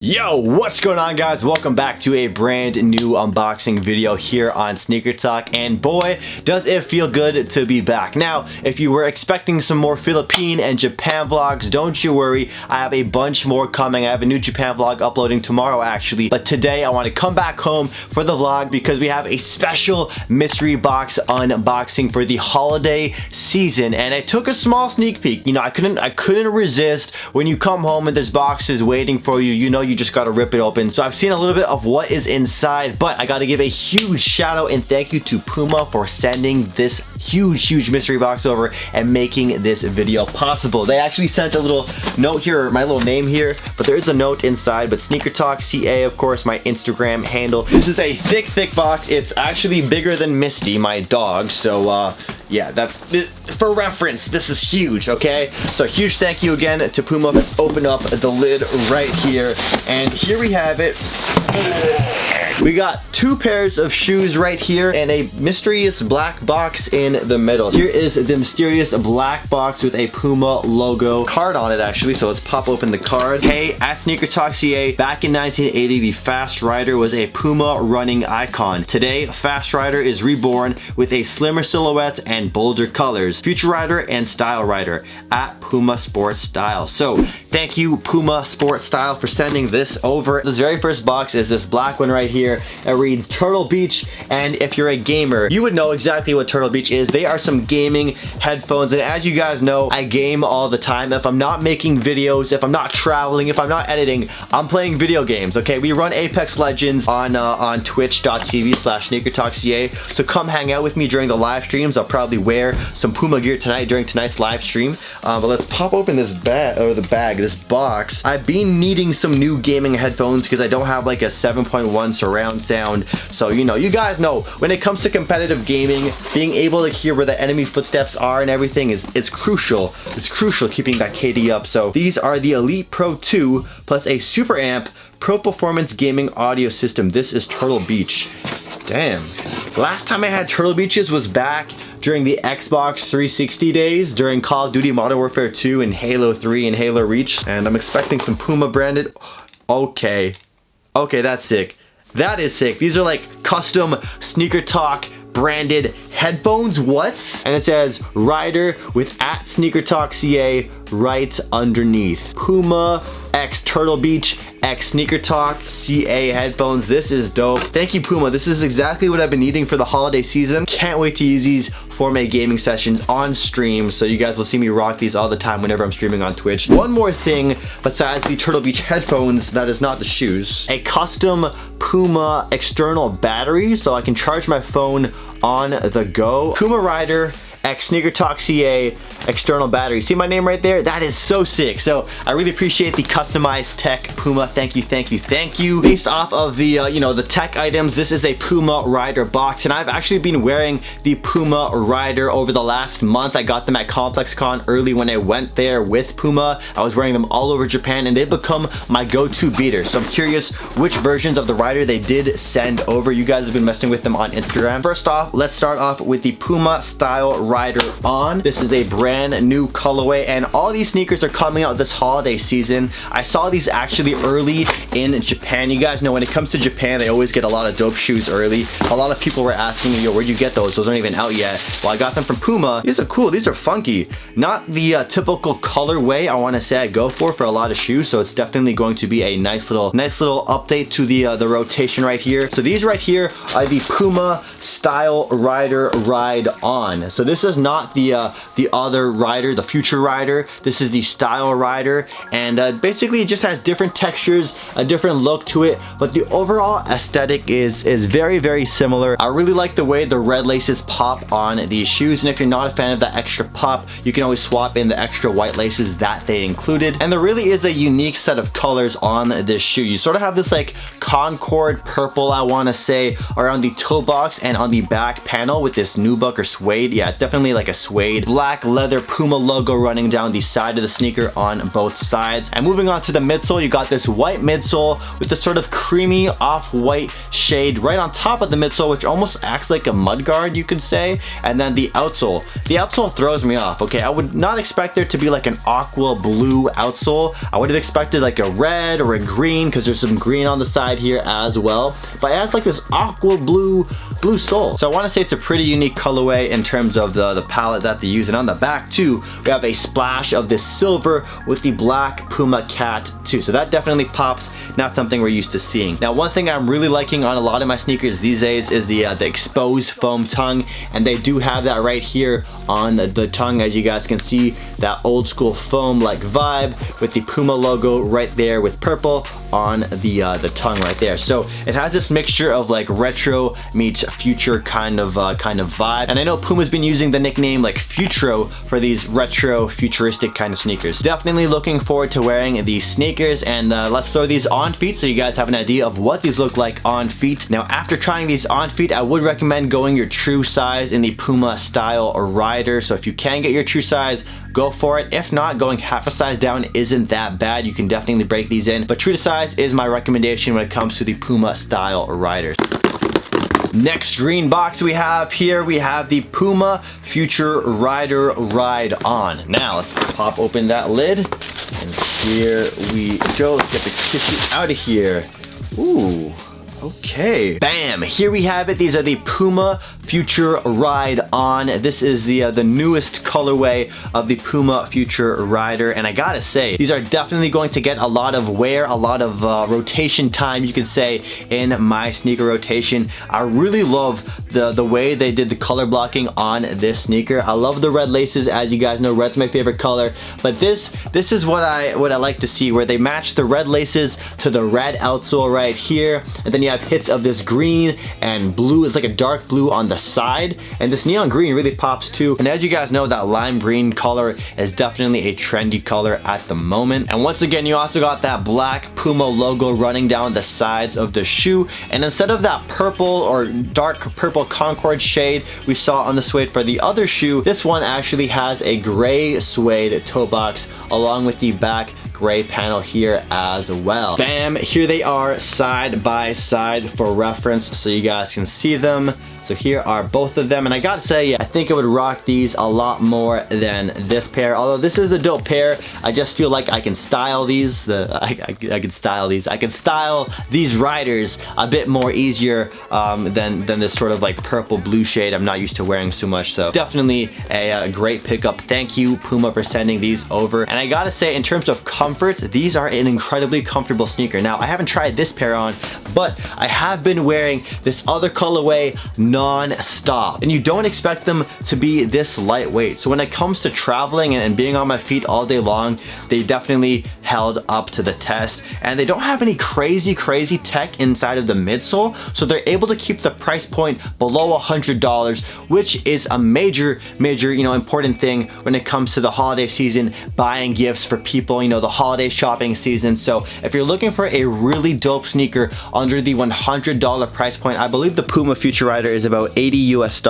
Yo, what's going on, guys? Welcome back to a brand new unboxing video here on SneakerTalk, and boy, does it feel good to be back. Now, if you were expecting some more Philippine and Japan vlogs, don't you worry, I have a bunch more coming. I have a new Japan vlog uploading tomorrow actually, but today I want to come back home for the vlog because we have a special mystery box unboxing for the holiday season, and I took a small sneak peek. You know, I couldn't resist. When you come home and there's boxes waiting for you, you know you just gotta rip it open. So I've seen a little bit of what is inside, but I gotta give a huge shout out and thank you to Puma for sending this huge mystery box over and making this video possible. They actually sent a little note here, my little name here, but there is a note inside. But SneakerTalk CA, of course, my Instagram handle. This is a thick box. It's actually bigger than Misty, my dog. So yeah, that's for reference. This is huge, okay? So huge thank you again to Puma. Let's open up the lid right here, and here we have it. We got two pairs of shoes right here and a mysterious black box in the middle. Here is the mysterious black box with a Puma logo card on it actually, so let's pop open the card. Hey, at SneakerTalk CA, back in 1980, the Fast Rider was a Puma running icon. Today, Fast Rider is reborn with a slimmer silhouette and bolder colors. Future Rider and Style Rider at Puma Sports Style. So thank you, Puma Sports Style, for sending this over. This very first box is this black one right here. It reads Turtle Beach, and if you're a gamer, you would know exactly what Turtle Beach is. They are some gaming headphones, and as you guys know, I game all the time. If I'm not making videos, if I'm not traveling, if I'm not editing, I'm playing video games, okay? We run Apex Legends on twitch.tv/SneakerTalkCA, so come hang out with me during the live streams. I'll probably wear some Puma gear tonight during tonight's live stream. But let's pop open this this box. I've been needing some new gaming headphones because I don't have like a 7.1 surround sound. So, you know, you guys know when it comes to competitive gaming, being able to hear where the enemy footsteps are and everything is crucial. It's crucial keeping that KD up. So these are the Elite Pro 2 plus a Super Amp Pro Performance Gaming Audio System. This is Turtle Beach. Damn. Last time I had Turtle Beaches was back during the Xbox 360 days, during Call of Duty Modern Warfare 2 and Halo 3 and Halo Reach. And I'm expecting some Puma branded. Okay, that's sick. That is sick. These are like custom SneakerTalk branded headphones. What? And it says Rider with at SneakerTalk CA right underneath. Puma X Turtle Beach X SneakerTalk CA headphones. This is dope. Thank you, Puma. This is exactly what I've been needing for the holiday season. Can't wait to use these for my gaming sessions on stream, so you guys will see me rock these all the time whenever I'm streaming on Twitch. One more thing besides the Turtle Beach headphones that is not the shoes, a custom Puma external battery so I can charge my phone on the go. Puma Rider X SneakerTalk CA external battery. See my name right there? That is so sick. So I really appreciate the customized tech, Puma. Thank you. Based off of the you know, the tech items, this is a Puma Rider box, and I've actually been wearing the Puma Rider over the last month. I got them at ComplexCon early when I went there with Puma. I was wearing them all over Japan, and they've become my go-to beater. So I'm curious which versions of the Rider they did send over. You guys have been messing with them on Instagram. First off, let's start off with the Puma Style Rider On. This is a brand new colorway, and all these sneakers are coming out this holiday season. I saw these actually early in Japan. You guys know when it comes to Japan, they always get a lot of dope shoes early. A lot of people were asking me, yo, where'd you get those? Those aren't even out yet. Well, I got them from Puma. These are cool. These are funky. Not the typical colorway I want to say I go for a lot of shoes, so it's definitely going to be a nice little update to the rotation right here. So these right here are the Puma Style Rider Ride On. So this is not the other Rider, the Future Rider. This is the Style Rider, and basically it just has different textures, a different look to it, but the overall aesthetic is very similar. I really like the way the red laces pop on these shoes, and if you're not a fan of that extra pop, you can always swap in the extra white laces that they included. And there really is a unique set of colors on this shoe. You sort of have this like Concord purple, I want to say, around the toe box and on the back panel with this nubuck or suede. Yeah, it's definitely like a suede. Black leather Puma logo running down the side of the sneaker on both sides. And moving on to the midsole, you got this white midsole with this sort of creamy off-white shade right on top of the midsole, which almost acts like a mud guard, you could say. And then the outsole. The outsole throws me off, okay? I would not expect there to be like an aqua blue outsole. I would have expected like a red or a green, because there's some green on the side here as well. But it has like this aqua blue sole. So I want to say it's a pretty unique colorway in terms of the palette that they use. And on the back too, we have a splash of this silver with the black Puma cat too. So that definitely pops, not something we're used to seeing. Now, one thing I'm really liking on a lot of my sneakers these days is the exposed foam tongue. And they do have that right here on the tongue. As you guys can see, that old school foam like vibe with the Puma logo right there with purple on the tongue right there. So it has this mixture of like retro meets future kind of vibe. And I know Puma's been using the nickname like Futuro for these retro futuristic kind of sneakers. Definitely looking forward to wearing these sneakers, and let's throw these on feet so you guys have an idea of what these look like on feet. Now, after trying these on feet, I would recommend going your true size in the Puma style rider. So if you can get your true size, go for it. If not, going half a size down isn't that bad. You can definitely break these in, but true to size is my recommendation when it comes to the Puma style riders. Next green box we have here, we have the Puma Future Rider Ride On. Now let's pop open that lid, and here we go. Let's get the tissue out of here. Ooh. Okay, bam, here we have it. These are the Puma Future Ride On. This is the newest colorway of the Puma Future Rider, and I gotta say, these are definitely going to get a lot of wear, a lot of rotation time, you could say, in my sneaker rotation. I really love the way they did the color blocking on this sneaker. I love the red laces. As you guys know, red's my favorite color, but this is what I like to see, where they match the red laces to the red outsole right here, and then you have hits of this green and blue. It's like a dark blue on the side, and this neon green really pops too. And as you guys know, that lime green color is definitely a trendy color at the moment. And once again, you also got that black Puma logo running down the sides of the shoe, and instead of that purple or dark purple Concord shade we saw on the suede for the other shoe, this one actually has a gray suede toe box along with the back gray panel here as well. Bam, here they are side by side for reference so you guys can see them. So here are both of them, and I gotta say, I think I would rock these a lot more than this pair. Although this is a dope pair, I just feel like I can style these. I can style these. I can style these riders a bit more easier than this sort of like purple blue shade I'm not used to wearing so much. So definitely a great pickup. Thank you, Puma, for sending these over. And I gotta say, in terms of comfort, these are an incredibly comfortable sneaker. Now, I haven't tried this pair on, but I have been wearing this other colorway non-stop, and you don't expect them to be this lightweight. So when it comes to traveling and being on my feet all day long, they definitely held up to the test. And they don't have any crazy tech inside of the midsole, so they're able to keep the price point below $100, which is a major important thing when it comes to the holiday season, buying gifts for people, the holiday shopping season. So if you're looking for a really dope sneaker under the $100 price point, I believe the Puma Future Rider is about $80 US.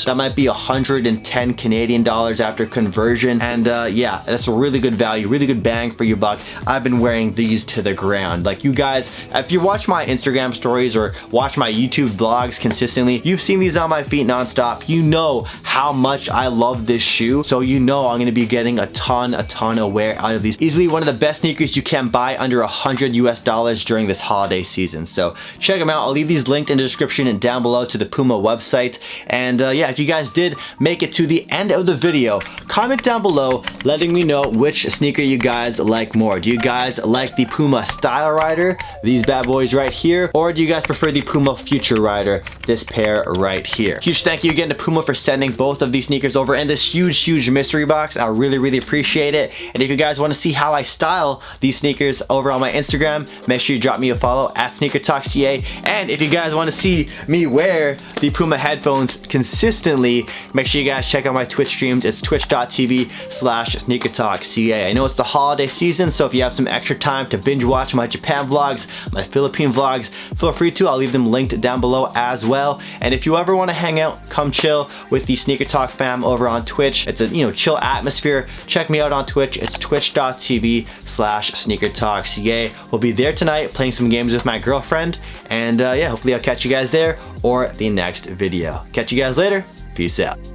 That might be 110 Canadian dollars after conversion. And yeah, that's a really good value, really good bang for your buck. I've been wearing these to the ground. Like, you guys, if you watch my Instagram stories or watch my YouTube vlogs consistently, you've seen these on my feet nonstop. You know how much I love this shoe, so you know I'm gonna be getting a ton of wear out of these. Easily one of the best sneakers you can buy under $100 US during this holiday season. So check them out. I'll leave these linked in the description and down below to the Puma website. And yeah, if you guys did make it to the end of the video, comment down below letting me know which sneaker you guys like more. Do you guys like the Puma Style Rider, these bad boys right here, or do you guys prefer the Puma Future Rider, this pair right here? Huge thank you again to Puma for sending both of these sneakers over in this huge mystery box. I really appreciate it. And if you guys want to see how I style these sneakers over on my Instagram, make sure you drop me a follow at SneakerTalkCA. And if you guys want to see me wear the Puma Puma headphones consistently, make sure you guys check out my Twitch streams. It's twitch.tv/SneakerTalk. I know it's the holiday season, so if you have some extra time to binge watch my Japan vlogs, my Philippine vlogs, feel free to. I'll leave them linked down below as well. And if you ever want to hang out, come chill with the Sneaker Talk fam over on Twitch. It's a chill atmosphere. Check me out on Twitch. It's twitch.tv/SneakerTalk. We'll be there tonight playing some games with my girlfriend, and yeah, hopefully I'll catch you guys there or the next video. Catch you guys later. Peace out.